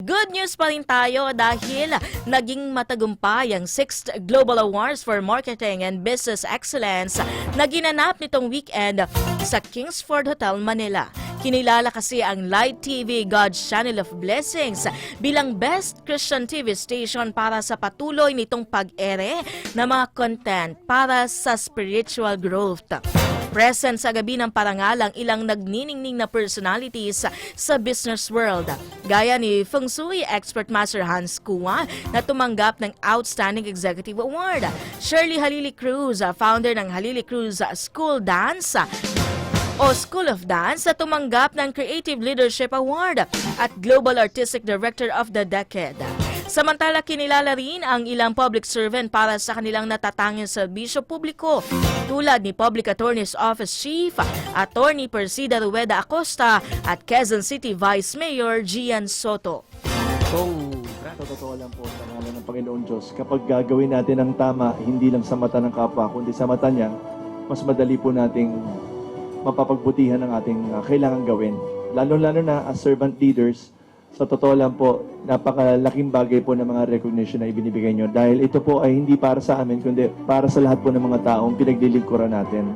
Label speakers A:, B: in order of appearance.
A: good news pa rin tayo dahil naging matagumpay ang 6th Global Awards for Marketing and Business Excellence na ginanap nitong weekend sa Kingsford Hotel, Manila. Kinilala kasi ang Light TV God's Channel of Blessings bilang Best Christian TV Station para sa patuloy nitong pag-ere ng mga content para sa spiritual growth. Present sa gabi ng parangal ang ilang nagniningning na personalities sa business world, gaya ni Feng Shui expert Master Hans Kua na tumanggap ng Outstanding Executive Award, Shirley Halili Cruz, founder ng Halili Cruz School of Dance na tumanggap ng Creative Leadership Award at Global Artistic Director of the Decade. Samantala, kinilala rin ang ilang public servant para sa kanilang natatanging serbisyo publiko tulad ni Public Attorney's Office Chief, Attorney Persida Rueda Acosta at Quezon City Vice Mayor Gian Soto.
B: Sa totoo lang po sa ngalan ng Panginoon Diyos, kapag gagawin natin ang tama, hindi lang sa mata ng kapwa, kundi sa mata niya, mas madali po nating mapapagbutihan ang ating kailangan gawin. Lalo-lalo na as servant leaders, sa totoo lang po, napakalaking bagay po ng mga recognition na ibinibigay nyo. Dahil ito po ay hindi para sa amin, kundi para sa lahat po ng mga taong pinaglilingkuran natin.